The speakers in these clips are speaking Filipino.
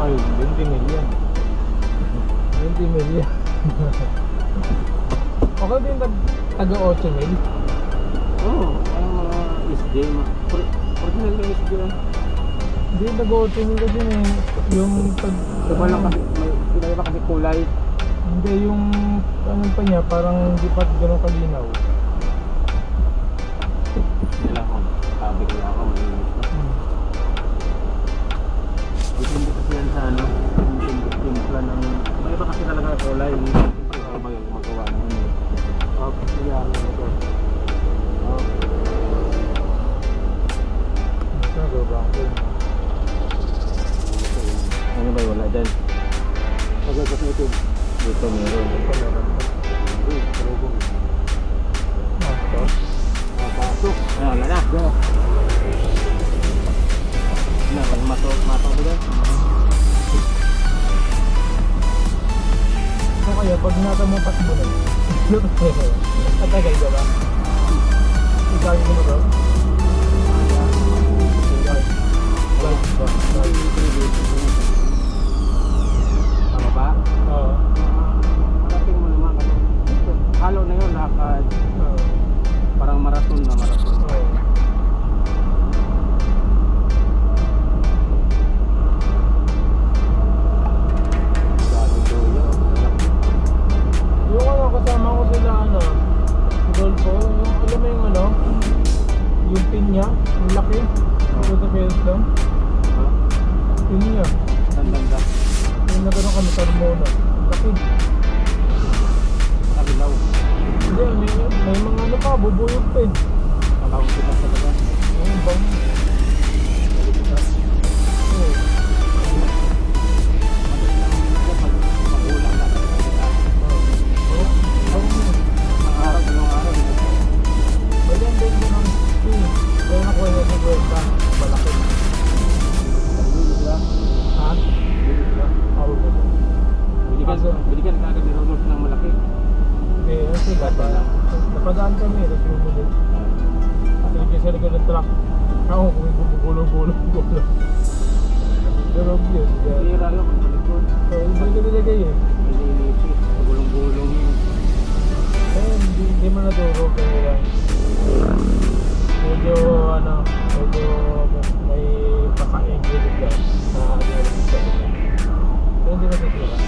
Ay, 20 million. 20 million. Okay din taga 8 mil? Oo, ang mga SJ. Original yung SJ. Hindi, taga 8 mil kasi yung Iba lang kasi, may iba kasi kulay. Hindi, yung anong pa niya, parang hindi pa gano'ng kalinaw. Hindi lang ako, sabi ko ako, malinis na. Dipindi kasi yan sa ano, yung plan ng, may iba kasi talaga kulay. Ito ba yung magawa naman yun? Okay, yan. Ito, go-brown ko. Ano ba wala dyan? Pagod kasi ito. Dito meron. Pasok. Wala na. Na, matok ko dyan. So kaya, pag natamupat mo na, tatagay ka ba? Igagin mo ba? Tama ba? Oo. Malaping mo naman kasi halo na yun, lakad. Parang marathon na marathon. Yung ano, kasama ko sila ano, Rodolfo, yung alam mo yung ano, yung pin niya, yung laki, ito sa Fieldstorm. Pin niya. Tanda. Yung nagano'n kami sa Ramona, laki. Kabilaw. Hindi, may mga ano pa, bubuyog pa eh. Kalawang kita talaga. Yung bang. Magulang na. Ang araw, dalawang araw. Bayan din mo ng pin. Kaya nakuha niya sa Buwenta, malaki. Bilis lang. Ha? Bilis lang. Oo. Binigyan ka agad ni Rodolfo ng malaki. Hindi, ano sila ba? Napadaan kami, tapos bumuli. At hindi sa likod ng truck. Ako, kung gulong-gulong. Pero yun. Hira yun kung malikod. So, hindi ko nilagay eh. Hindi inipit. Gulong-gulong yun. Eh, hindi man naturo kaya lang. Medyo may pakain gilid lang na gilid sa ito. Pero hindi natutira.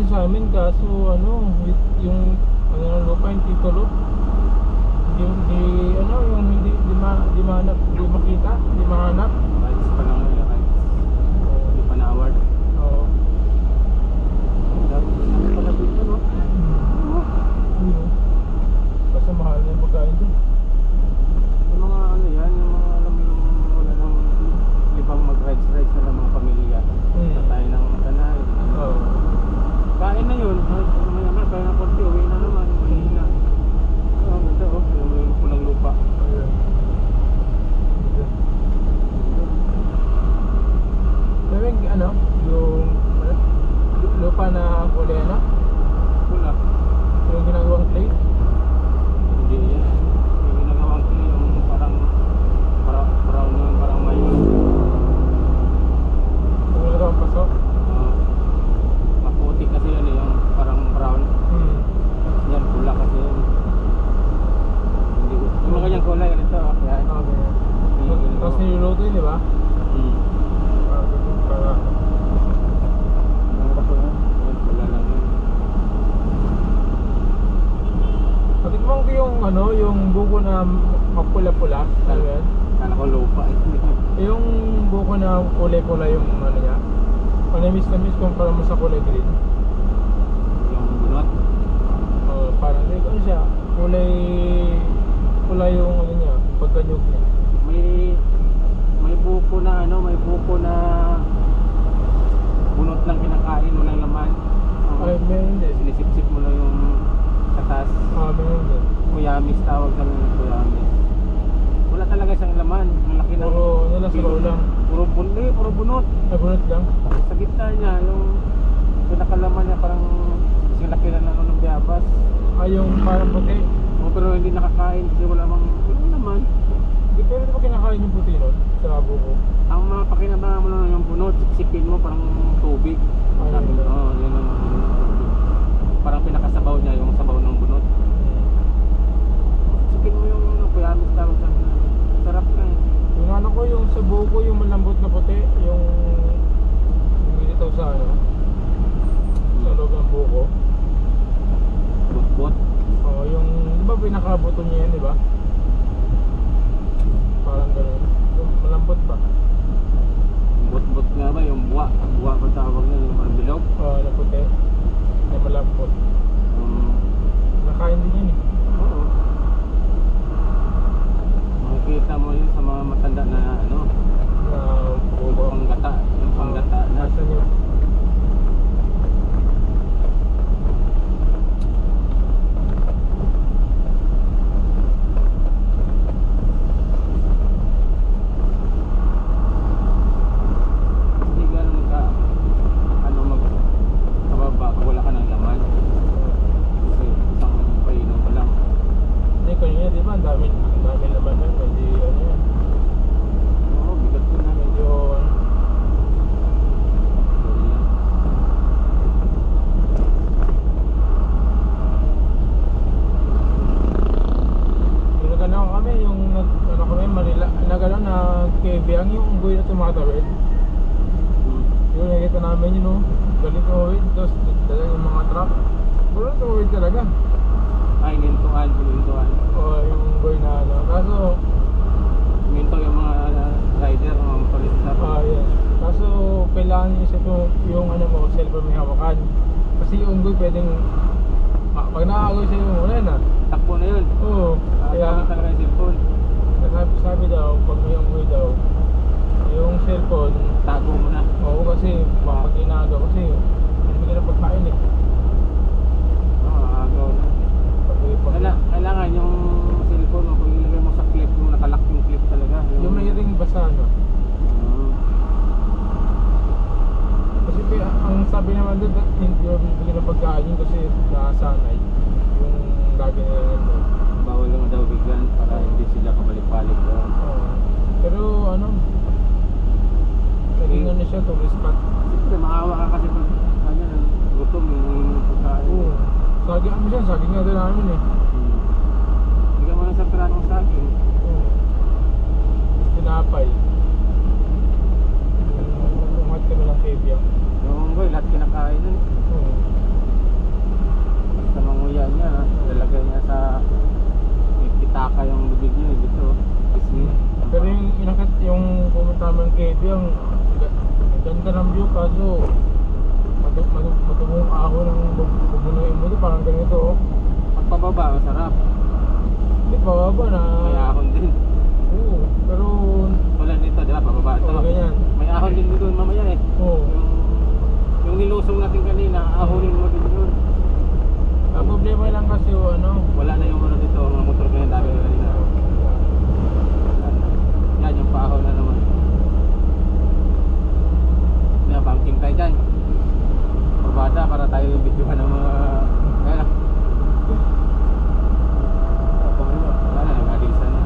Sa amin kaso ano yung ano ng lupa yung titulo hindi makita, hindi mahanap. Rights pa lang nila, rights. Hindi pa na-award. Oo. Dami pala dito, no? Kasi mahal na yung pagkain dun. Yung mga ano yan, yung mga alam mo yung wala nang libang mag-rights na lang mga pamilya. Tatay ng tanay. Oo. Kain na yun. Mayaman, kaya na konti, uwi na naman. Mahina. Oo, ganda oh. Yung pulang lupa. Ayun. Sabi ano, yung lupa na kulay na? Pula. Yung ginagawang clay? Hindi yan. Yung ginagawang ko yung parang brown yung parang mayon. Yung ginagawang pasok? Maputi kasi yan yung parang brown. Yan pula kasi yun. Hindi ko. Yung mga ganyang kulay ganito. Yan. Okay. Tapos niluluto yun, di ba? Para pula lang yun. Patikman ko yung ano, yung buko na mapula-pula. Ano yan? Kala ko lupa. Yung buko na kulay-kulay yung ano niya. Panamis na miss kumpara mo sa kulay green. Yung bunot. Parang hindi ko siya. Kulay yung ano niya, pagkanyog niya. May buko na ano, may buko na bunot lang kinakain, walang laman. Ay, meron din. Sinisip-sip mo lang yung katas. Meron din. Kuyamis tawag sa mga kuyamis. Wala talaga siyang laman. Ang laki ng Puro nilasabaw lang. Puro bunot. Ay, bunot lang. Sa gitna niya, yung pinakalaman niya parang kasing laki na ng lumpiabas. Yung parang puti. Pero hindi nakakain kasi wala naman. Hindi, pero di ba kinakain yung puti nun sa buko? Ang mga pakinabangan mo lang yung bunot, sipsipin mo parang tubig. Ay, Sabi yun. ko, yun ang parang pinakasabaw niya, yung sabaw ng bunot. Sipin mo yung kuyamis tawag sa sarap na eh. Yung ano ko, yung sa buko, yung malambot na puti, yung dito sa ano, sa loob ng buko. Bot-bot. Yung, di ba pinakabuto niya yan, di ba? Parang gano'n. Yung malambot pa. Bot-bot nga ba, yung buwa. Buwa ba tawag na, yung parang bilog. Na puti. Na malambot. Nakain din yun eh. Oo. Makikita mo yun sa mga matanda na ano, Na yung panggata. Yung panggata na. Nasaan yun? Hindi ganun ka ano magkababa pag wala ka ng laman. Kasi isang painom mo lang. Hindi, kanina di ba? Ang dami naman yan. Hindi ano yan. Oo, bigat ko na. Medyo ano. Yung nag-ano kami, yung ano kami, Manila, nag-ano, nag-KBang yung unggoy na tumatawid. Yung nakita namin yun, no? Galing tumawid, tapos dala yung mga truck. Pero tumawid talaga. Ay, pinintuan. Yung unggoy na ano. Kaso, Minto yung mga rider, mga motorista. yes. Kaso, kailangan nyo isa yung ano mo, cellphone may hawakan. Kasi yung unggoy pwedeng, pag nakakagaw sa'yo, wala na. Takbo na yun. Oo. Kaya Kaya, talaga yung cellphone. sabi daw, pag may unggoy daw, yung cellphone, Tago mo na. oo kasi, pag inagaw kasi, hindi ka na pagkain eh. Oo, agaw na. Kailangan yung cellphone mo, kung ilagay mo sa clip, yung nakalock yung clip talaga. Yung may ring basa, no? Kasi ang sabi naman doon, hindi mo bibigyan ng pagkain yun kasi nakasanay. Yung lagi nila nandun. Bawal naman daw bigyan para hindi sila kabalik-balik doon. Pero ano, naging ano siya, tourist spot. Siyempre, maawa ka kasi pag gutom yung pagkain. Oo. Saging ano siya, saging nga doon namin eh. Bigyan mo lang sa piratong saging. Oo. Tapos tinapay. Umat kami ng kebya. Yung boy, lahat kinakain nun. Oo. Basta manguya niya, lalagay niya sa may pitaka yung bibig niya dito. Kismi. Pero yung inakit, yung pumunta naman kebya, ang ganda ng view kaso matubong ako ng bubunuin mo doon, parang ganito oh. Pagpababa, masarap. Hindi pa ba na... May ahon din. Oo, pero... Tulad nito, di ba? Pababa ito. Oo, ganyan. May ahon din doon mamaya eh. Oo. Yung nilusong natin kanina, ahonin mo din doon. Ang problema lang kasi ano... Wala na yung ano dito, mga motor ko yung dami na kanina. Yan, yung paahon na naman. Yan, pumpkin tayo dyan. Pabada para tayo yung videohan ng mga... Kaya wala na, nag-alisan na.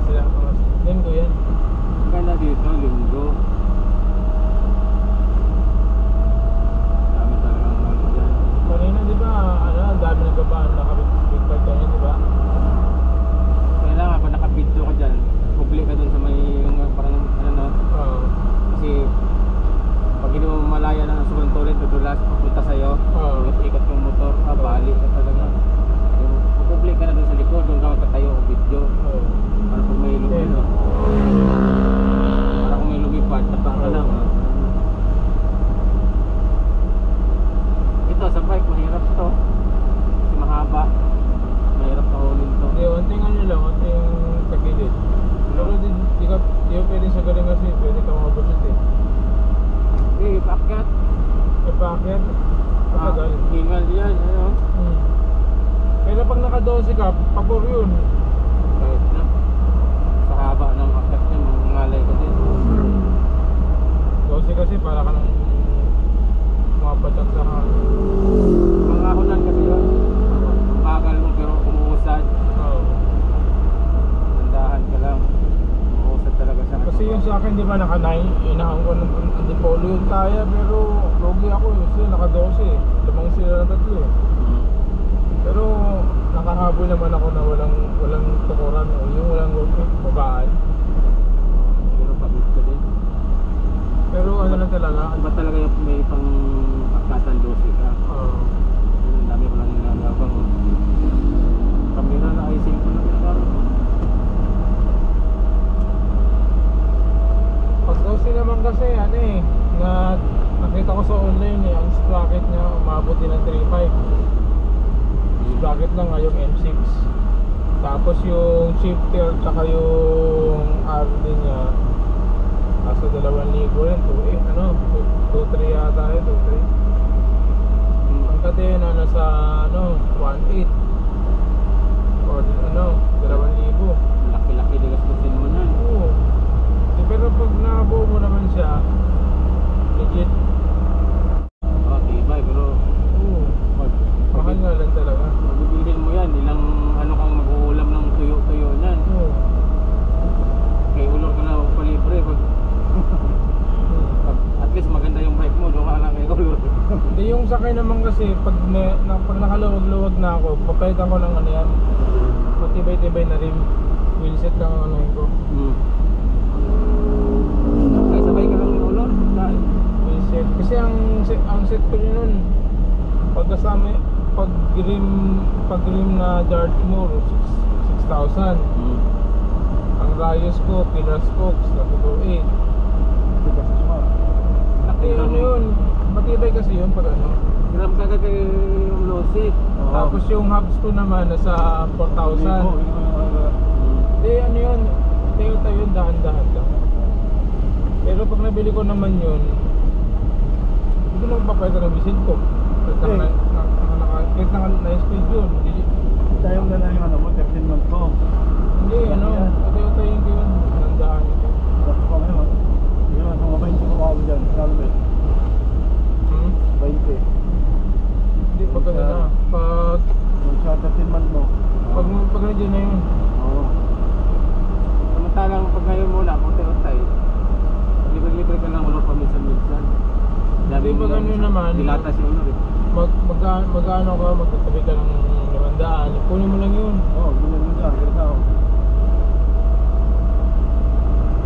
Sila, linggo yan. Ganda dito, linggo. Dami talagang ano dyan. Kanina di ba, ano, ang dami nagbabaan na kami big bike kanina, di ba? Kailangan pag naka-video ka dyan, public ka dun sa may yung parang ano no. Oo. Kasi pag hindi mo malaya na sobrang tuloy, tudulas, papunta sa'yo, ikot yung motor, bali ka talaga. Yung public ka na dun sa likod, doon ka magkatayo o video. Oo. Para kung may lumi, no? Para kung may lumi pa, Kaya matagal. Hingal yan, ano? Pero pag naka-12 ka, pabor yun. Kahit na. Sa haba ng akat niya, mangalay ka din. 12 kasi para ka nang mapatsak sa Mangahonan kasi yun. Bagal mo pero umuusad. Oo. Tandahan ka lang. Umuusad talaga sa Kasi yung sa akin, di ba, naka-9, inahan ko ng antipolo yung taya, pero logi ako eh. Sila naka-12 eh. Lamang sila ng tatlo eh. Pero nakahabol naman ako na walang tukuran o yung walang babaan. Pero pagod ka din. Pero ano lang talaga, Ba talaga yung may pang akatan dosi ka? Ang dami ko lang nilagabang. Kamera na ay simple na pinakaroon. pag 12 naman kasi ano eh, nakita ko sa online eh, ang sprocket niya umabot din ng 3.5. Sprocket lang nga yung M6. Tapos yung shifter tsaka yung RD niya nasa 2,000 rin, 2.3 yata eh, 2.3. Ang kadena nasa 1.8 or 2,000. Laki-laki na gastusin mo na. Oo. Pero pag nabuo mo naman siya, legit. Oh, tibay pero Oo. Mahal nga lang talaga. magbibilhin mo yan. Ilang ano kang mag-uulam ng tuyo-tuyo niyan. Oo. Kay ulor ka na palibre. At least maganda yung bike mo. Doon ka lang kay ulor. Hindi, yung sakay naman kasi pag nakaluwag-luwag na ako, papalitan ko ng ano yan, matibay-tibay na rin. Wheelset lang ang ano ko. Kaya sabay ka lang ng ulor. Dahil Wheelset. Kasi ang set ko yun nun, pagkasama, pag rim na Dartmoor, 6,000. Ang rayos ko, pillar spokes, na 2.8. laki Eh, ano yun, matibay kasi yun pag ano. Hiram ka kay yung losit. Tapos yung hubs ko naman nasa 4,000. Hindi, ano yun, Toyota yun, dahan-dahan lang. Pero pag nabili ko naman yun, hindi ko naman papayta ng visit ko. Kahit na-speed yun. Tayo na lang yung ano mo, 13 months ko. Hindi, ano, Toyota yun yun, dahan-dahan yun. Tapos ko ngayon, hindi naman kung 20 ko ako dyan, kalme. 20. Hindi, pag ano na, Yung sa 13 months mo. pag nandiyan na yun. Oo. Samantalang pag ngayon muna, puti-utay, libre-libre ka lang ulor paminsan-minsan. Hindi, pag ano naman, dilata si ulor eh. mag-ano ka, magtatabi ka ng 500, kunin mo lang yun. Oo, ganyan mo dyan, ganyan ako.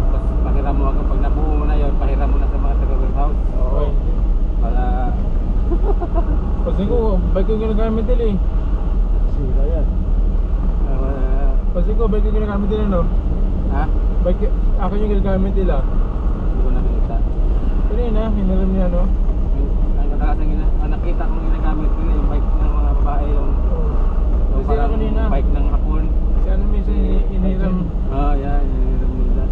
Tapos pahiram mo agad, pag nabuo mo na yun, pahiram mo na sa mga taga-warehouse. Oo. Para Kasi ko, bike ko yung ginagamit nila eh. Sila yan. Kasi ko, bike ko yung ginagamit nila, no? ha? Akin yung ginagamit nila. Hindi ko nakita. Kanina, hiniram niya, no? Ang kadalasan nakita kong ginagamit nila yung bike ng mga babae, yung Kasi parang kanina, bike ng hapon. kasi ano minsan hiniram. Yan, hiniram nila.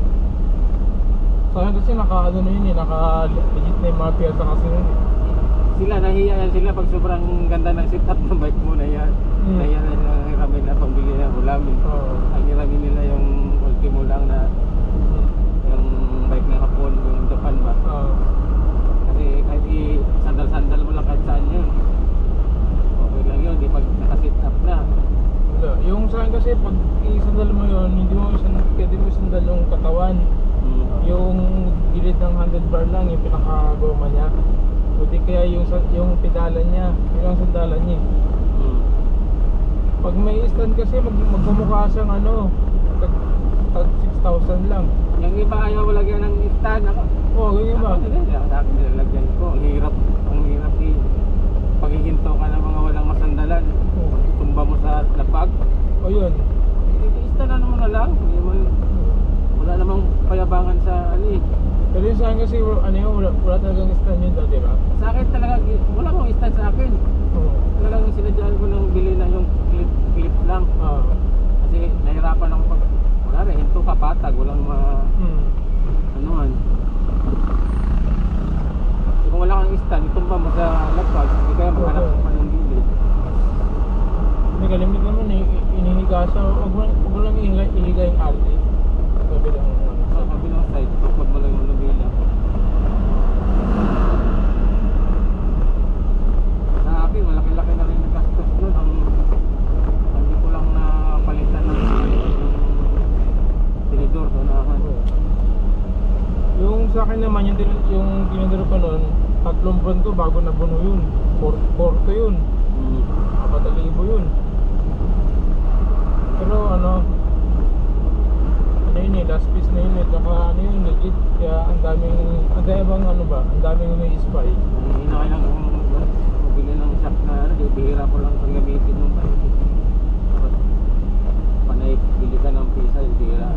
Sa akin kasi naka-ano na yun eh, naka-legit na yung mga piyasa kasi nun eh. Sila, nahiya yan sila pag sobrang ganda ng setup ng bike mo na yan. Nahiya na sila ang hiramin na pambili ng ulamin. Oo. Ang hiramin nila yung ultimo lang na yung bike ng hapon, yung Japan ba. Oo. Kasi kahit sandal-sandal mo lang kahit saan yun. Okay lang yun, di pag naka-sit up na. Wala. Yung sa akin kasi pag isandal mo yun, hindi mo isandal yung katawan. Yung gilid ng handlebar lang, yung pinaka-goma niya. O di kaya yung pedalan niya, yun ang sandalan niya. Pag may stand kasi magmumukha siyang ano, tag 6,000 lang. Yung iba ayaw mo lagyan ng stand. Oo, ganyan ba? Ako nila, dati nilalagyan ko. Ang hirap paghihinto ka ng mga walang masandalan. Tumba mo sa lapag. O yun. Istanan mo na lang. Hindi mo, wala namang payabangan sa ano eh. Pero yung sa akin kasi ano yun, wala talagang stand yun dati ba? Sa akin talaga, wala akong stand sa akin. Oo. Talagang sinadyaan ko ng bili na yung clip lang. Ah. Kasi nahirapan ako pag, wala rin, hinto ka patag, walang anuhan. Kung wala kang stand, itumba mo sa naman yung tinidor ko noon, 3 buwan ko bago nabuno yun. 4 yun. 4,000 yun. Pero ano yun eh, last piece na yun eh. Tsaka ano yun, legit. Kaya ang daming ano ba, ang daming may spy. Hinakailang kong mabili ng shock na ano, bihira ko lang sa gamitin ng bike. Tapos panay bili ka ng pisa, bihira.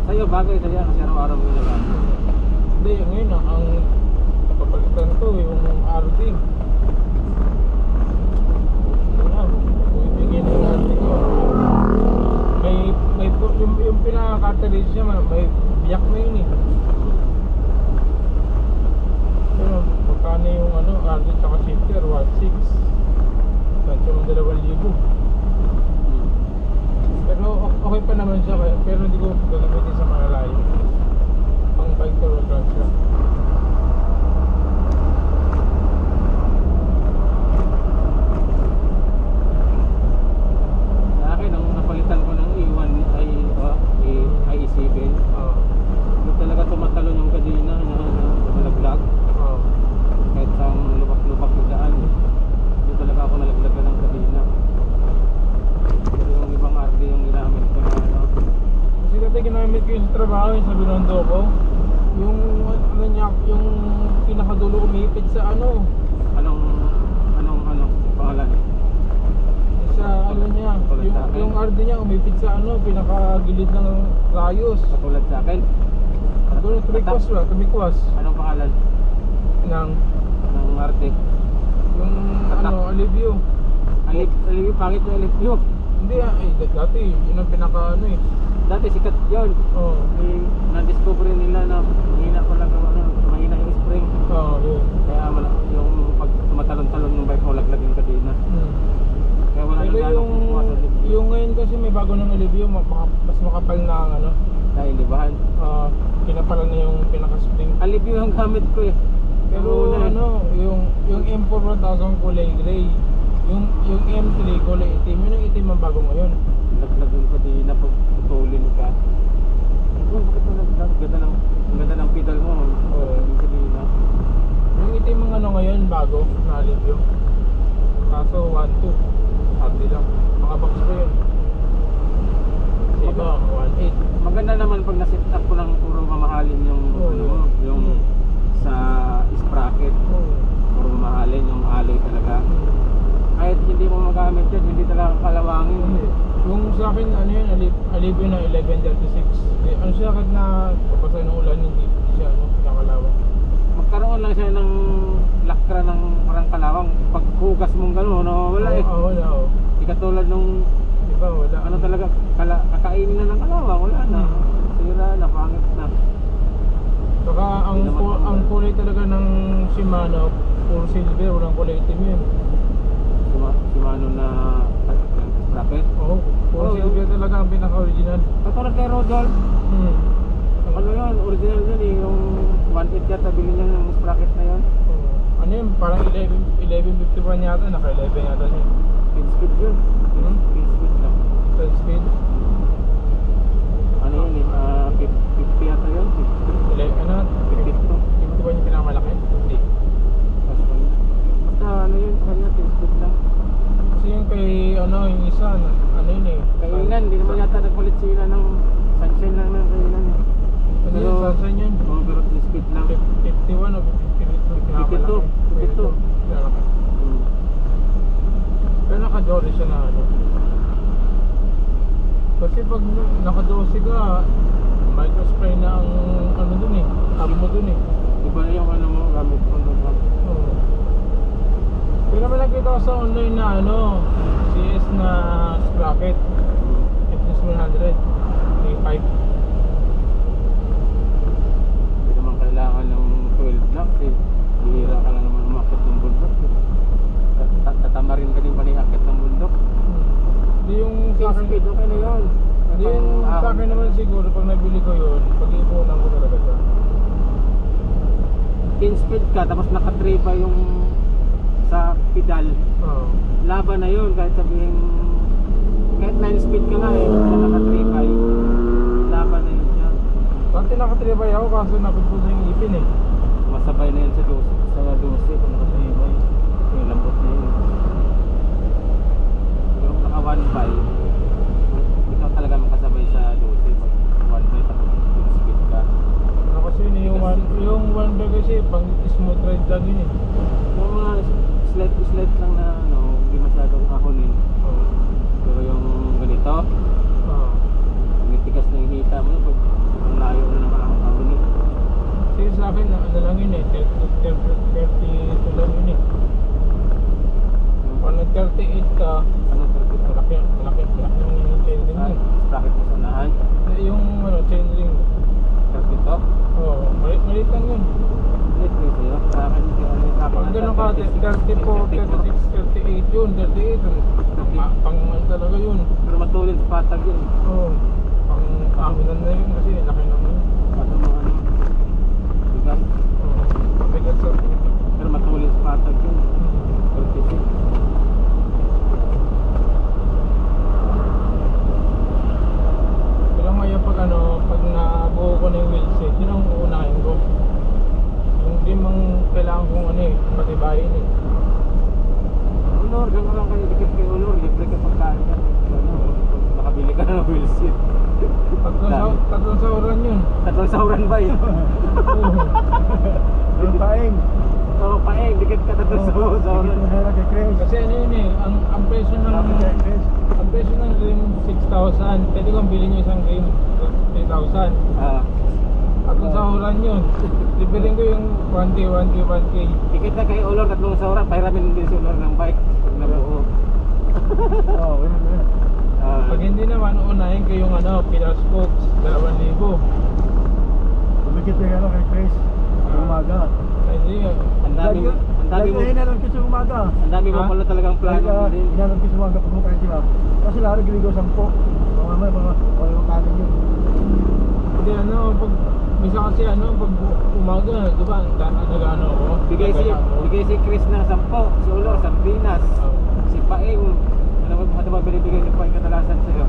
Sa'yo bagay sa'yo kasi araw-araw mo ginagamit. Hindi, ngayon ang napapalitan ko yung RD. Wala, bumibigay ng RD ko. Yung pinaka-cartridge niya, may biyak na yun eh. Pero magkano yung ano, RD tsaka shifter, 1.6. Tansyo ng 2,000. Pero okay pa naman siya, pero hindi ko gagamitin sa mga layo. Pang bike to road run siya. Sa akin, ang napalitan ko ng E1 ay i7. Doon talaga tumatalon yung kadina na malaglag. Kahit sa lupak-lupak yung daan, doon talaga ako nalaglagan ng kadina. Yung ibang RD yung ginamit ko na ano. Kasi dati ginamit ko yung sa trabaho, yung sa Binondo ko. Yung ano niya, yung pinakadulo umipit sa ano. Anong pangalan? Sa ano niya, yung RD niya umipit sa ano, pinakagilid ng rayos. Katulad sa akin. Doon tumikwas. Anong pangalan? Ng RD? yung ano, alivio. Alivio, pangit yung alivio. Hindi dati yun ang pinaka ano eh. Dati sikat yun. Oo. Na-discover nila na mahina pala mahina yung spring. Oo, yun. Kaya yung pag tumatalon-talon ng bike mo, laglag yung kadena. Kaya wala Pero yung ngayon kasi may bago ng alivio, mas makapal na ang ano. Dahil libahan. Kinapalan na yung pinaka-spring. Alivio ang gamit ko eh. Pero ano, yung M4 1000 kulay gray. Yung M3 kulay itim. Yun ang itim ang bago ngayon. Laglag yung kadena pag putulin ka. Bakit nalaglag? Ganda ng pedal mo. Oo. Yung kadena. Yung itim ang ano ngayon, bago na alivio. Kaso 1.2 hati lang. Mga box pa yun. Iba, 1.8. Maganda naman pag na-set up ko ng puro mamahalin yung yung sa sprocket. Puro mamahalin yung alloy talaga. Kahit hindi mo magamit yun, hindi talaga kalawangin. Yung sa akin, ano yun, alivio na 1136. Ano siya, kahit na papasay ng ulan, hindi siya nakalawang. Magkaroon lang siya ng lakra ng parang kalawang. Pag hugas mong gano'n, wala eh. Wala. Di katulad nung, diba, wala. ano talaga, kakainin na ng kalawang, wala na. Sira na, pangit na. Saka ang kulay talaga ng Shimano, puro silver, walang kulay itim yun. Shimano na sprocket. Oo, puro silver talaga ang pinaka-original. Katulad kay Rodolph, ano yun, original yun eh, yung 1.8 yata bilhin niya ng sprocket na yun. Ano yun, parang 1151 yata, naka-11 yata siya. Pin speed yun. Pin speed lang. 12 speed. Ano yun eh, 50 yata yun. 52 yung pinakamalaki? Hindi. Basta ano yun, kanya pin speed lang. Kasi yung kay yung isa, ano yun eh. Kailan, hindi naman yata nagpalit sila ng sunshine lang ng kailan eh. Ano yun, saan yun? Oo, pero pin speed lang. 51 o 52? 52. Pero naka-dory siya na ano. Kasi pag naka-12 ka, microspray na ang ano dun eh. Abo mo dun eh. Iba na yung ano mo, gamit mo nun ba? Oo. Pero naman nakita ko sa online na CS na sprocket. FS 100. A5. Hindi naman kailangan ng 12 lang kasi bihira ka lang naman umakit ng bundok. Tatamarin ka din pa niakit ng bundok. Hindi yung sa akin, Speed, okay na yun. hindi yung sa akin naman siguro pag nabili ko yun, pag-iipunan ko talaga siya. 10 speed ka tapos naka-3 pa yung sa pedal. Oo. Laban na yun kahit sabihin kahit 9 speed ka nga eh sa naka-3 pa laban na yun siya. Dati naka-tribay ako kaso napagpuso yung ipin eh. na yan sa 12 kung nakatibay. Kasi yung lambot na yun. Pero kung naka 1 by, ikaw talaga makasabay sa 12 pag 1 by tapos yung speed ka. Ano kasi yun, yung one bag kasi pang smooth ride lang yun eh. Yung mga slight lang na ano, hindi masyadong ahonin. Oo. Pero yung ganito, Oo. magitigas na yung hita mo pag ang layo na naman ako ahonin. Kasi sa akin, ano lang yun eh, 32 lang yun eh. Pag nag-38 ka, Ano, 32? malaki yung chain ring Ah, yun. sprocket mo sa unahan. Yung ano, chain ring. 32? Oo, maliit lang yun. Ulit ko sa'yo. Sa akin, Pag gano'n ka, 34, 36, 38 yun, 38 yun. Pang ano talaga yun. Pero matulid sa patag yun. Oo, pang aminan na yun kasi laki naman yun. Paano mo ano? Bigas. Oo, mabigat sa... Pero matulid sa patag yun. 36. Kailangan ngayon pag ano, pag nabuo ko na yung wheelset, yun ang uunahin ko. Yung di mang kailangan kong ano eh, patibayin eh. Ulor, gano'n lang kayo. Dikit kayo ulor. Libre ka pagkain ka. Ano, makabili ka ng wheelset. Tatlong sauran yun. Tatlong sauran ba yun? Oo. Yung paing. Oo, paeng. Dikit ka tatlong sauran. Dikit mo na kay Chris. Kasi ano yun eh, ang presyo ng... Sabi kay Chris. Ang presyo ng rim 6,000. Pwede kong bilhin nyo isang rim 3,000. Ah. Tatlong sauran yun. Liberin ko yung 1K, 1K, 1K. Dikit na kayo ulor. Tatlong sauran. Pahiramin din si ulor ng bike. Pag nabuo. Oo, ganun. Ah. Pag hindi naman, unahin ko yung ano, pillar spokes, 2,000. Tumikit yung ano kay Chris. Yung umaga. Ay, hindi yan. Ang dami mo. Ang dami mo. Lagi inalam ko sa umaga. Ang dami mo Ha? pala talagang plano mo din. Inalam ko sa umaga pag mukha sila. Kasi laro giligaw 10. Mga kanin yun. Hindi ano, pag... Misa kasi ano, pag umaga, di ba, nag-ano ako. Bigay si Chris ng 10. Si ulor, Sardinas. Si Paeng. Ano ba binibigay ni Paeng kadalasan sa'yo?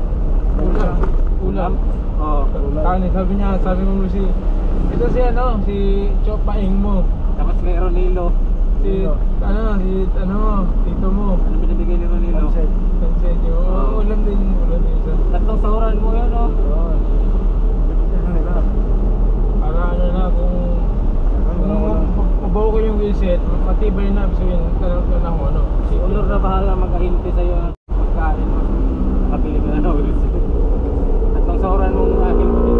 Ulam. Oo. Kanin, sabi mo si... Ito si ano, si Chopaing mo. Tapos kay Ronilo. Si tito mo. Ano binibigay ni Ronilo? Pansit. Pansenyo. Oo. Ulam din isa. Tatlong sauran mo yun, oh. Oo. Tumikit yung nila. Para ano na, kung mabawo ko yung wheelset, matibay na, sabihin, tanong ko ano. Si ulor na bahala mag-ahinti sa'yo ng pagkain mo. Nakabili ka na ng wheelset. Tatlong sauran mong akin mo din.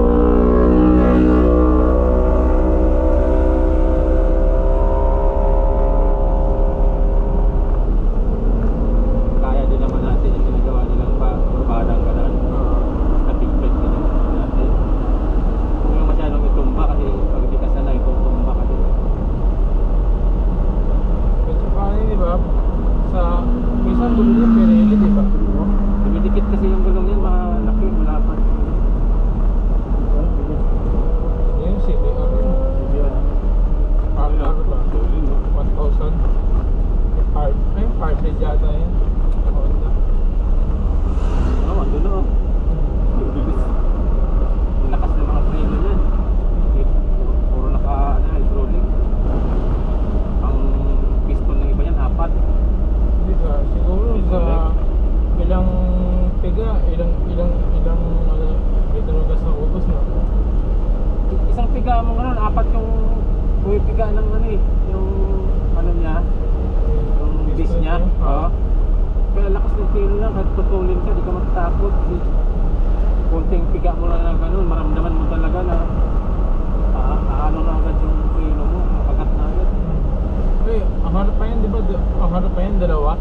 Kaya din naman natin yung ginagawa nilang pabadang ka na. Basta tigpit ka din natin. Huwag yung masyadong itumba kasi pag di ka sanay, tumba ka din. Kasi paano di ba? Sa minsan gulo niya Pirelli, di ba? Dumidikit kasi yung gulong yan, malaki, malapad. Yung CBR yun. Parang ba? 1,000. Ay, parted yata yun. Honda. Oo, andun na, oh. Ang bilis. Ang lakas ng mga preno niyan. Puro hydraulic. Ang piston ng iba yan, 4. Hindi ba? Siguro sa ilang piga, ilang litro ng gas na ubos na. Isang piga mo ngayon, 4 yung piga ng ano eh, yung ano niya, yung disc niya. Oo. Kaya lakas ng tiro lang, kahit tutulin ka, di ka matatakot. Kunting piga mo lang ng ganun, maramdaman mo talaga na ano na agad yung preno mo, makagat na agad. Ay, ang harap pa yan, di ba? Ang harap pa yan, dalawa.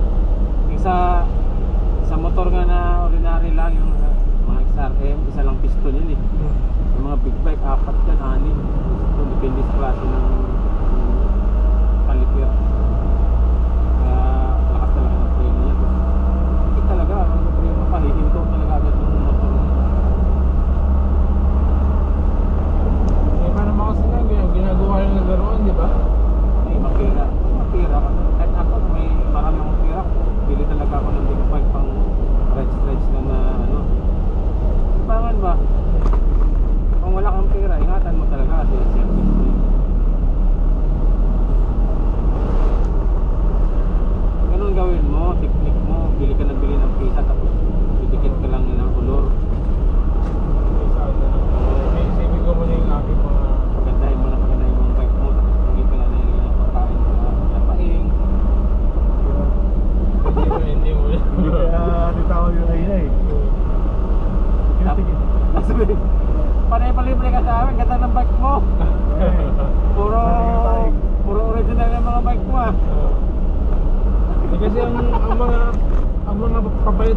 Yung sa motor nga na ordinary lang, yung mga XRM, isa lang piston yun eh. Yung mga big bike, 4 yan, 6. So, depende sa klase ng caliper. Kaya lakas talaga ng preno yan. Bakit talaga, ang preno pa, hihinto talaga agad yung motor mo. Eh, paano mo kasi na, ginagawa lang ng laruan, di ba? May mapira ka. Kahit ako, may marami akong pira. Bili talaga ako ng big bike pang stretch na ano. Pangan ba? Kung wala kang pera, ingatan mo talaga kasi service mo.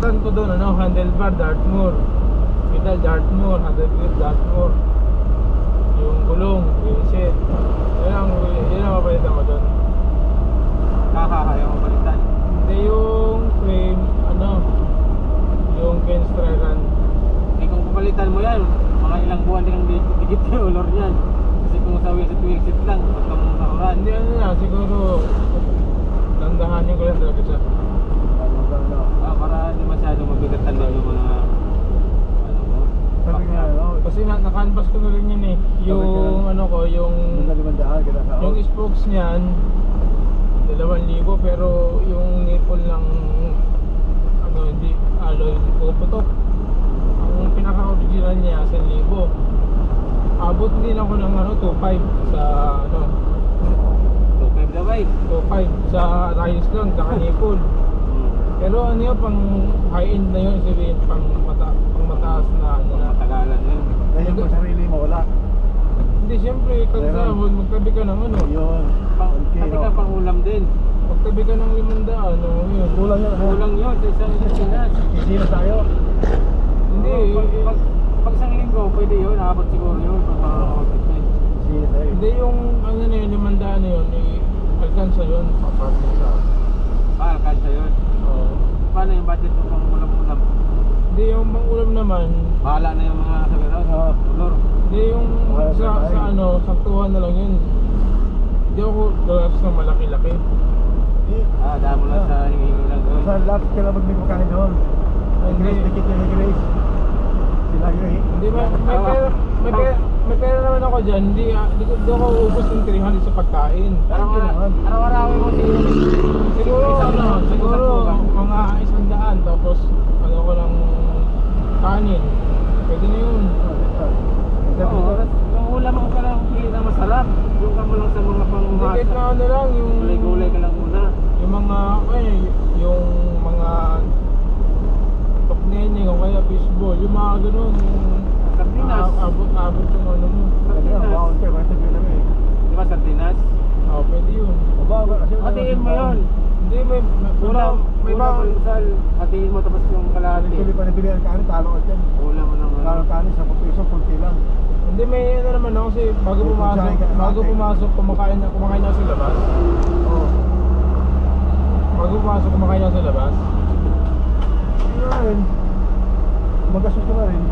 papalitan ko doon, ano, handlebar, Dartmoor. Pedal, Dartmoor, handle grip, Dartmoor. Yung gulong, wheelset. Yan ang papalitan mo doon. Ayaw mo balitan. Hindi yung frame, ano, yung Kenstryran. Eh kung papalitan mo yan, mga ilang buwan din ang dikit yung olor niyan. Kasi kung sa wheelset lang, pagka mong sauran. Hindi, ano na, siguro dandahanin ko lang talaga siya. Para hindi masyado mabigatan din yung mga ano mo. Sabi nga, no? Kasi na-canvas ko na rin yun eh. Yung ano ko, yung spokes niyan 2,000 pero yung nipple ng ano, hindi alloy, puputok. Ang pinaka-original niya 1,000. Abot din ako ng ano, 2,500 sa ano, 2.5 na ba eh? 2,500 sa rice lang, saka nipple. Pero ano yun, pang high-end na yun, sabihin, pang mataas na ano na. Matagalan yun. Dahil yung sarili mo, wala. Hindi, siyempre, kansahon, magtabi ka ng ano. Yun. Okay, Pati ka pang ulam din. Magtabi ka ng 500, ano yun. Kulang yun. Kulang yun sa isang Pinas. Isina tayo. Hindi, Pag isang linggo, pwede yun. Nakabot siguro yun. Pag makakapit. Isina tayo. hindi yung ano na yun, 500 na yun, alkansa yun, paparting sa. Alkansa yun. Paano yung budget mo pang ulam-ulam? Hindi yung pang ulam naman, Bahala na yung mga sabihin. Ulor. hindi yung sa ano, saktuhan na lang yun. Hindi ako galas ng malaki-laki. Dahil mo lang sa hingi lang doon. Sa lahat ka lang magmimakain doon. Ay, Hindi. Grace, dikit yung Grace. Sila yun eh. Hindi may pera naman ako dyan, hindi ako ubos ng 300 sa pagkain. Araw-araw mo Siguro mga 100, tapos ano ko ng kanin. Pwede na yun. Oo, yung ulam mo ka lang hindi na masarap. Yung ka mo lang sa mga pangumasa. Dikit na ano lang yung Gulay-gulay ka lang muna. yung mga toknene o kaya fishball, yung mga ganun, yung Sardinas. abot yung ano mo. Sardinas. Baon kayo, may tabi namin eh. Di ba sardinas? Pwede yun. Mababa kasi. Hatiin mo yun. Hindi, may Ulam may almusal. Hatiin mo tapos yung kalahati. Pili pa nabili ang kanin, talo ka dyan. Ulam mo ng Talo kanin, 10 piso, kunti lang. Hindi, may ano naman ako kasi bago pumasok kumakain na sa labas. Oo. Bago pumasok kumakain na sa labas. Yun. Magastos ka na rin.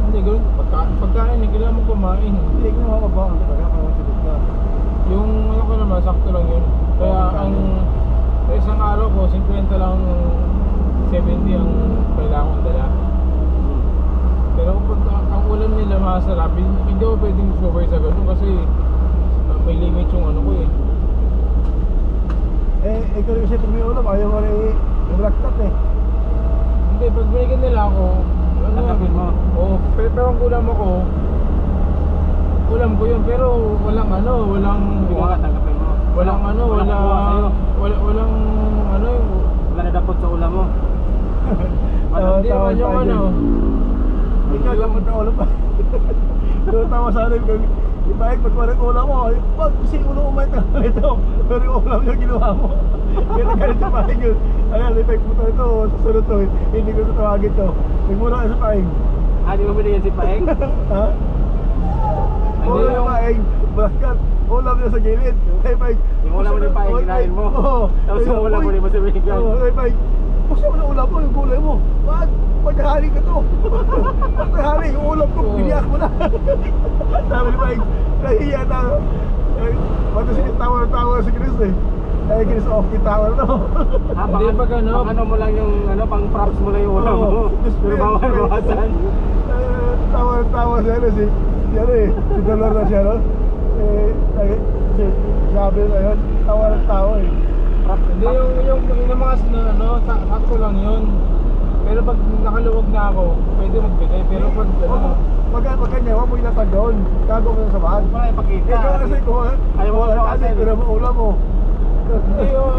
Hindi, ganun. Pagkain eh, kailangan mo kumain. Hindi ka naman magbaon talaga, kaya matulog ka. Yung ano ko naman, sakto lang yun. Kaya ang sa isang araw ko, 50 lang, 70 ang kailangan kong dala. Pero kung ang ulam nila masarap, hindi ako pwedeng super sa ganun kasi may limit yung ano ko eh. Ikaw rin kasi pag may ulam, ayaw mo rin i-blacktot eh. Hindi, pag binigyan nila ako, ano, Tanggapin mo. pero ang ulam ko yun, pero walang ano, walang Tanggapin mo. walang ano, Walang kuha sa'yo. walang ano, Wala na dapot sa ulam mo. hindi naman yung ano. Ikaw lang mo na ulam pa. Doon tawa sa akin kung ibahit pag walang ulam mo, pag si ulo mo may tanong ito, pero yung ulam yung ginawa mo. Kaya nagkalit sa paing yun. Ayan, ipag mo ito, susunod to, hindi ko tatawagin to. Nagmuna ka sa paing. Di mo binigyan si Paeng? Ha? Hindi Ulam yung- sa paing, baskat, ulam niya sa gilid. Ay, paing. Yung ulam mo ng paing, kinain mo. Oo. Tapos yung ulam mo, di mo sabihin ka. Oo, ay, paing. Gusto mo na ulam mo, yung gulay mo. Bakit? Pagkahali ka to. Pagkahali, yung ulam ko, piniyak mo na. Sabi ni paing, nahiya na. Pati si tawa si Chris eh. Ay, Chris, okay, tawa na to. Hindi, pag ano, pang ano mo lang yung ano, pang props mo lang yung ulam mo. Pero bawasan. Tawa siya na si Dolor na siya, no? Sabi na yun, tawa eh. hindi yung mga ano, sakto lang yun. Pero pag nakaluwag na ako, pwede magbigay. Pero pag ano, Pag kanya, huwag mo ilatag doon. Gago mo sa bahan. Wala ipakita. Ikaw kasi kung Ayaw mo wala kasi. kasi, pero mo ulam mo. hindi yung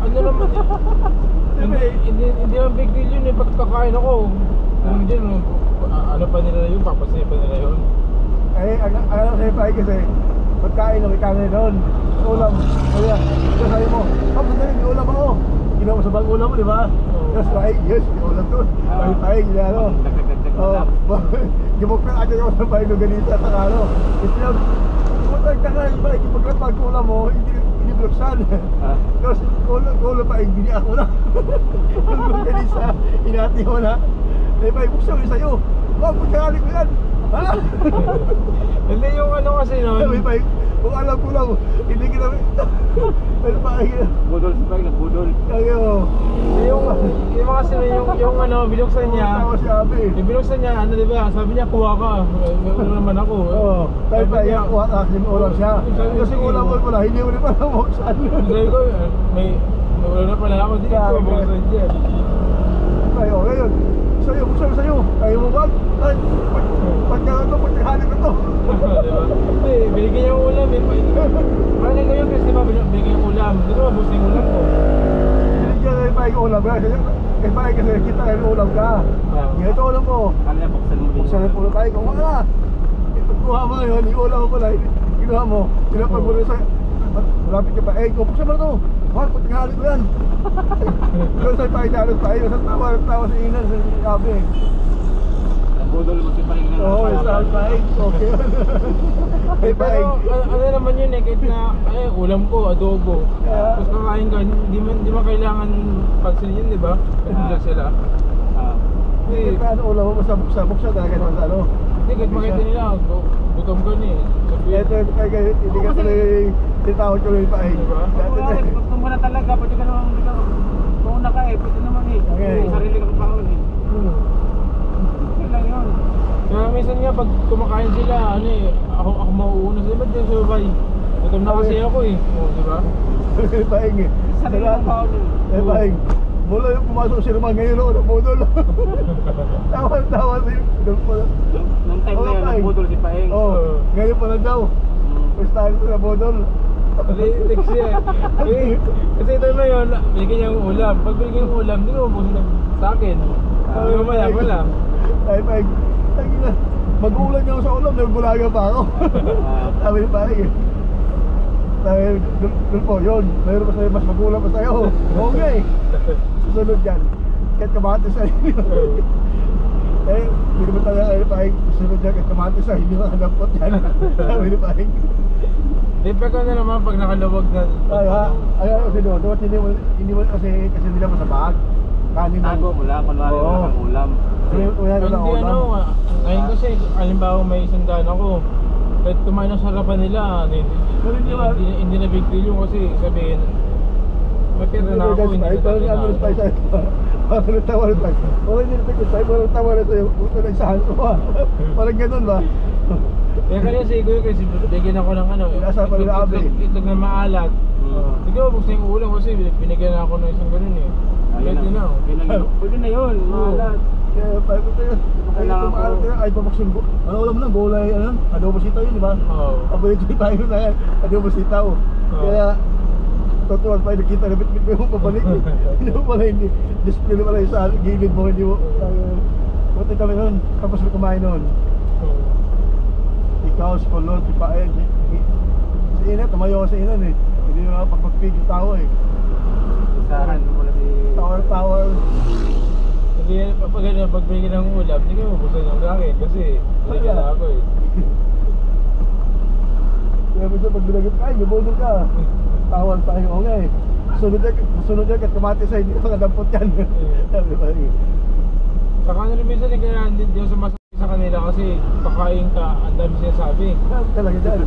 ano naman, hindi naman big deal yun eh. Pag kakain ako, kung hindi, ano pa nila yun, papasaya pa nila yun. Ang alam sa'yo pa kasi, pagkain na may kanin doon. Ulam. Kaya, sabi mo, tapos na may ulam ako. Ginawa mo sa bang ulam mo, di ba? Tapos kain, yes, may ulam doon. Paing, ano. Dagdag Oo. Gimok na agad ako sa paing ng ganito at ano. Kasi yung, kung tagtangan, ba, ikipaglapag ko ulam mo, hindi bloksan. Tapos, ulam pa, hindi ako na. Kung ganito, inati mo na. Eh, pa, ibuksan mo sa'yo. Wag, pagkakalik mo yan. Ha? Hindi yung ano kasi no. Sabi pa, kung alam ko lang, hindi kita. Pero pa, Budol si Paing, nagbudol. Kaya, Yung mga kasi yung ano, binuksan niya. tawa si Abi. Yung binuksan niya, ano diba, sabi niya kuha ka. May ulo naman ako. Oo. Tayo pa, yung ulam siya. Kasi ulam mo pala, hindi mo rin pala muksan. Sabi ko, may ulo na pala ako. Hindi ko buksan niya. Tayo, ngayon. Sa'yo, buksan sa'yo. Ayaw mo ba? Ay, pagka ito, pagkakalit na ito. Diba? Hindi, binigyan niya yung ulam. Parang kayo kasi diba, binigyan yung ulam. Di ba, buksan yung ulam ko. Binigyan na yung ulam ka. Kasi kita kayo ulam ka. Ganito ulam mo. Kala niya buksan mo din. Buksan na po tayo. Kung wala, ipagkuha mo yun, yung ulam mo pala, ginawa mo, pinapag mo rin sa'yo. Malapit ka pa, kung buksan mo na ito. Wag, pagkakalit mo yan. Doon sa'yo pa, inalot pa. Sa tawa sa inan, sa Abi. Nagbudol mo si Paing na. Oo, sa Paing. Okay yun. Hey, Paing. Pero ano naman yun eh, kahit na ulam ko, adobo. Tapos kakain ka, di man kailangan pansin yun, di ba? Kasi sila. Hindi, paano ulam mo sa buksan talaga naman sa ano. Hindi, kahit makita nila, gutom ka na eh. Ito, hindi ka tuloy tinawag ko rin Paing. Diba? Gusto mo na talaga, pwede ka naman, kung una ka eh, pwede naman eh. Okay. Sarili kang baon eh. Okay lang yun. Kaya minsan nga pag kumakain sila, ano eh, ako mauuna sila, ba't din sa babay? Gutom na kasi ako eh. Di ba? Paing eh. Sarili kang baon yun. Paing. Mula yung pumasok si Roman ngayon ako nabudol. Tawa-tawa siya. Nung time na yun, nagbudol si Paing. Oo, ngayon pa lang daw. First time ko nabudol. Text siya eh. Kasi ito na yun, binigyan niya yung ulam. Pag binigyan yung ulam, hindi ko mabusin sa akin. Sabi ko maya ko lang. Ay, Paing. Mag-uulan niya ako sa ulam, nagbulaga pa ako. Sabi ni Paing eh. Dahil doon po yun, mayroon pa sa'yo mas magulang pa sa'yo. Okay. Susunod yan. Kahit kamati sa inyo. Eh, hindi naman talaga kayo Paing. Susunod yan kahit kamati sa inyo. Hanapot yan. Sabi ni Paing. Di pa ko na naman pag nakalawag na. Ay ha, ayaw kasi doon. Hindi mo kasi nila mo sa bag. Kanin Tago mo lang, kunwari wala kang ulam. Wala Hindi na ulam. ano, ngayon kasi, alimbawa may isang daan ako. Kahit kumain ng sarapan nila, hindi na big deal yung kasi sabihin, may pera na ako, hindi na Parang ano tayo sa'yo. Parang nagtawa rin tayo. Parang hindi natin sa'yo, parang nagtawa rin sa'yo. Puto na isahan ko ba? Parang ganun ba? Kaya kanya siguro kasi bigyan ako ng ano, Nasa pa rin Abi. itlog na maalat. Sige, buksan yung ulam kasi binigyan ako ng isang ganun eh. Pwede na. Pwede na yun, maalat. Kaya parang ito yun. Kailangan ko. Ay, pabuksin ko. Ano ulam na? Gulay, ano? Adobo sitaw yun, di ba? Oo. Ability tayo na yan. Adobo sitaw. Kaya, totoo pa yung nakita na bit-bit mo yung pabalik. Hindi mo pala hindi. Display mo pala yung sa gilid mo. Hindi mo. Buti kami nun. Tapos may kumain nun. Ikaw, si Colon, si Paeng. Si Ina, tumayo sa Ina eh. Hindi mo pagpagpig yung tao eh. Isahan mo muna si... Tower. Hindi, pag binigyan ng ulam, hindi ko mabusan yung akin kasi binigyan na ako eh. Kaya minsan pag binagit ka, ay, nabudol ka. Tawan tayo, o nga eh. Sunod yan, kat kamati sa hindi ka dampot yan. Sabi ba eh. Saka ano rin minsan eh, kaya hindi ako sumasakit sa kanila kasi kakain ka, ang dami sinasabi. Talaga dyan.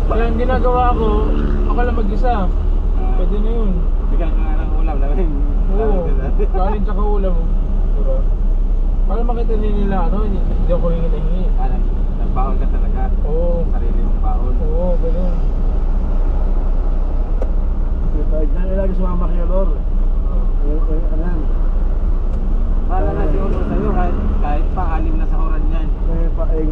Kaya ang ginagawa ko, ako lang mag-isa. Pwede na yun. Bigyan ka nga ng ulam namin. Oo, kanin tsaka ulam. Diba? Para makita nila, ano, hindi ako hingi na hingi. Nagbaon ka talaga. Oo. Sarili mong baon. Oo, ganun. Kahit na nilagi sumama kay Lor. Ano yan? Para na siguro sa'yo kahit pa 6 na sa oran yan. Kaya Paeng.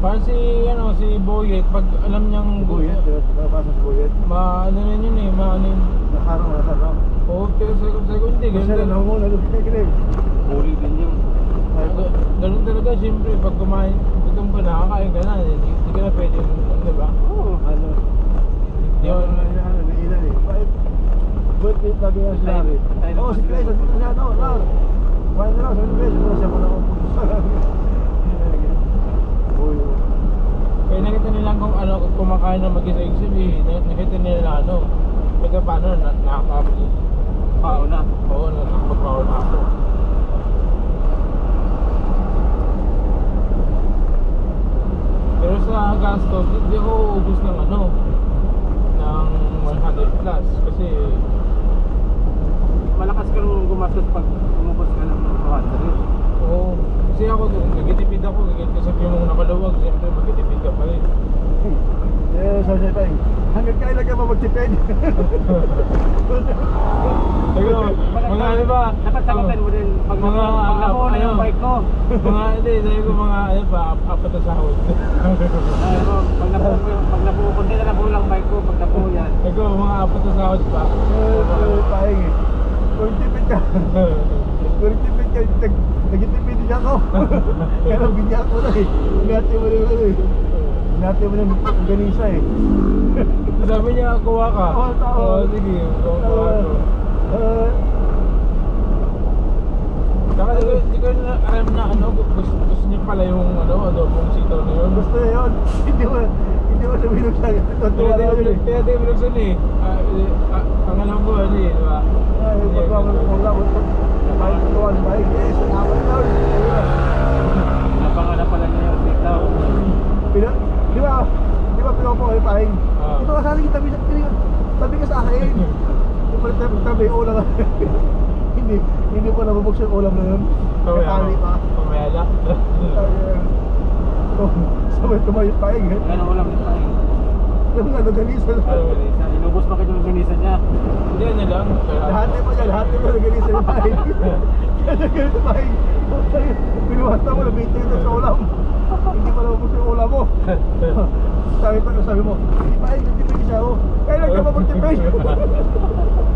Parang si Boyet, pag alam niyang Buyet, nakapasa sa Buyet. ano na yun eh, ano yun. Nakarang mga sarap. Oo, pero hindi, Kasi ganun na mo, nalupit kilig. Huli din yun. Ganun talaga, siyempre, pag kumain, gutom pa nakakain ka na, hindi ka na pwede yung, di ba? Oo. Ano? Hindi yun. Ano, may ilan eh. Bakit? Ba't may lagi nga sila rin? Oo, si Chris, dito siya, no, no. Kumain na lang, sabi ni Chris, wala siya pa na upo. Uy, Kaya nakita nila kung ano, kung kumakain na mag-isa sabihin, nakita nila ano, kaya paano nakakapag Pao na. oo, nakakapag-pao na ako. Pero sa gastos, hindi ako ubus ng ano, ng 100 plus kasi Malakas ka nung gumastos pag umubos ka ng 200. oo, kasi ako nagtitipid ako, kasi yung nakaluwag, siyempre magtitipid ka pa rin. eh, sabi tayo, hanggang kailan ka ba magtipid? Ayun, mga ano ba? Dapat sagutin mo din pag Mga, nakuha na yung ano, bike ko. mga, hindi, sabi ko mga, ano ba, apat na sahod. Ay, mo, pag nabuo, kundi na nabuo lang bike ko, pag nabuo yan. Ikaw, mga apat na sahod pa. Paing eh. Kung tipid ka, nagtipid niya ako. Kaya binyak ko na eh. Ingati mo na yung ano eh. Ingati mo na yung ganisa eh. Sabi niya, kuha ka. Oo, tao. Oo, sige, kuha ko. Saka di ko na alam na ano, gusto niya pala yung ano, adobong sitaw na yun. Gusto na yun. Hindi mo sabihin sa akin. Tutuwa na yun eh. Kaya di ko binuksan eh. Ang alam ko, ano eh, di ba? Ay, pagkakaroon ko lang. Napahit ko tuwa. Napahit ko eh. Salamat na. Napangalap pala niya yung sitaw. Di ba pinawa po kayo paing? Ah. Ito ka sana kita tabi ka sa akin. Yung palit tabi, ulam. Hindi pa nabubuksan yung ulam na yun. Katali pa. Pamayala. Sabay tumayot paing eh. Yan ang ulam ni Paing. Yung ano, ganisa lang. Inubos pa kayo yung ganisa niya. Hindi, ano lang. Lahat pa yan, lahat pa na ganisa yung paing. Kaya ganito paing. Pinuhasta mo, nabitin ito sa ulam. Hindi pa nabubuksan yung ulam mo. Sabi mo, hindi paing, nagtipid siya ako. Kailan ka ba magtipid?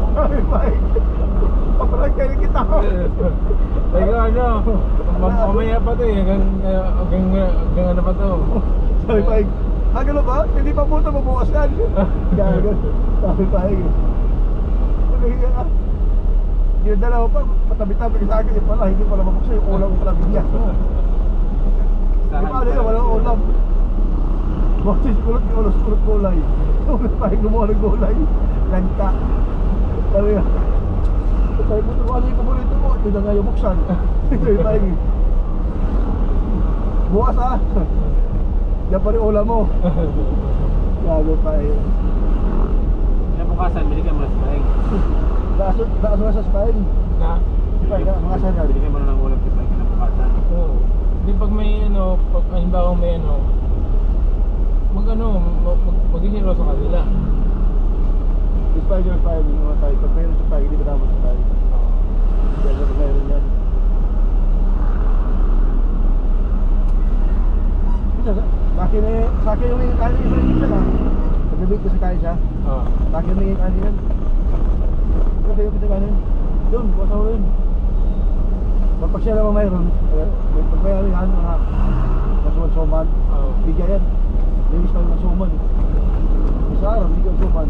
Sabi paing. Papalag kayo kita ko. Teka, ano, mamaya pa to eh, hanggang ano pa to. Sabi paing, gano'n ba? Hindi pa punta mabukas yan. Gagal. Sabi paing. Nahiya ka. Ginadala mo pa, patabi-tabi ka sa akin. Yung pala, hindi pala mabuksan yung ulam ko pala bigyan. Di ba ano yun, walang ulam. Bakit kulot yung ulos-kulot gulay. Ulos paing gumawa ng gulay. Lanta. Sabi nga. Sabi ko, ano yung paborito mo? Ito na nga yung buksan. Sabi paing. Bukas ah. Yan pa rin ulam mo. Gago paing. Kinabukasan, binigyan mo na si Paing. Lakas mo sa spine. Na? Mga sana. Binigyan mo na ng ulam si Paing kinabukasan. Oo. Hindi pag may ano, pag halimbawa may ano, mag-hero sa kanila. Spider fire yung mga tayo. Pag mayroon sa tayo, hindi ba dapat sa tayo? Kaya pag mayroon yan. Sa akin yung kanin yung friend siya na. Pag-nabig ko sa kanin siya. Oo. Sa akin yung kanin yan. Ito kayo kita kanin. Yun, bukas ako rin. Pag siya naman mayroon, pag mayroon yan, mga kasuman-suman, Oo. bigyan yan. Linis tayo ng suman. Isa araw, bigyan suman.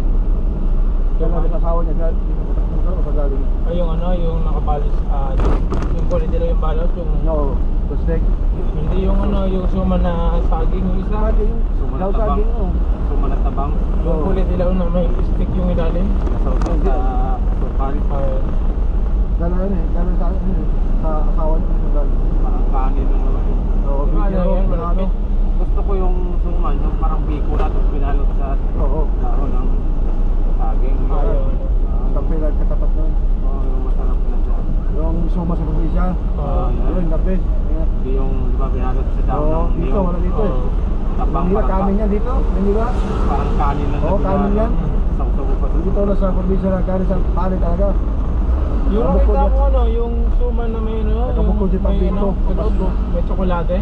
Kaya natin asawa niya, kaya magkaroon sa galing. Ay, yung ano, yung nakabalis, yung quality lang yung balot, yung No, the steak. hindi yung ano, yung suman na saging, yung isa. Saging, Suman daw at tabang. saging, oh. Suman at tabang. Yung Oo. quality lang na may stick yung ilalim. Nasausaw sa sukal. Ayun. Dala yan eh, dala sa akin eh. Sa asawa niya, sa galing. Parang kanin lang naman. Oo, Yung bigyan ano, ako, yan, ano. malapit. Gusto ko yung suman, yung parang biko na tapos binalot sa Oo, laro ng saging. Ayun. tampilan katapat nun. Oo, yung masarap na siya. Yung suma sa probinsya. Oo. Ayun, gabi. Ayan. Hindi yung, di ba, binalot sa daw Oo, ng dito, wala dito eh. Oo. Tabang Hindi ba kanin yan dito? Hindi ba? Parang kanin lang. Oo, na kanin yan. Sausaw mo pa sa Dito na sa probinsya na kanin sa kanin talaga. Yung Nakabukod nakita yan. ko ano, yung suman na may ano, Nakabukod yung may pampito. ano, sa loob, may tsokolate.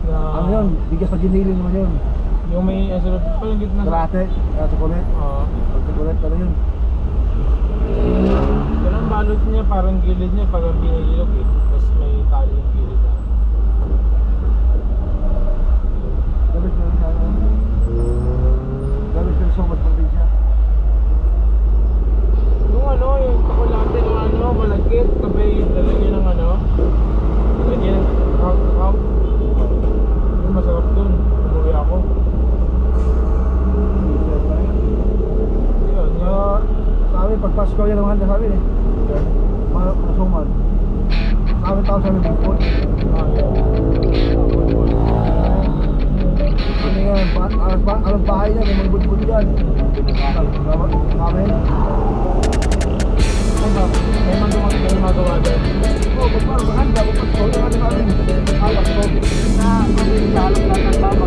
Na, Ano yun? Bigas na ginili naman yun. Yung may asurot, parang gitna sa... Kalate, chocolate. Oo. Pag chocolate, ano yun? Pero ang balot niya, parang gilid niya, parang binilog eh. Tapos may tali yung gilid na. Pasko yan naman sa amin eh. Masuman. Kami tao sa amin bukod. Ano yan? Alam bahay niya, may mga budbud yan. Kami. May magawa din. Oo, maganda. Pasko yan namin. Pasko. Na, kung hindi alam lang ng tama,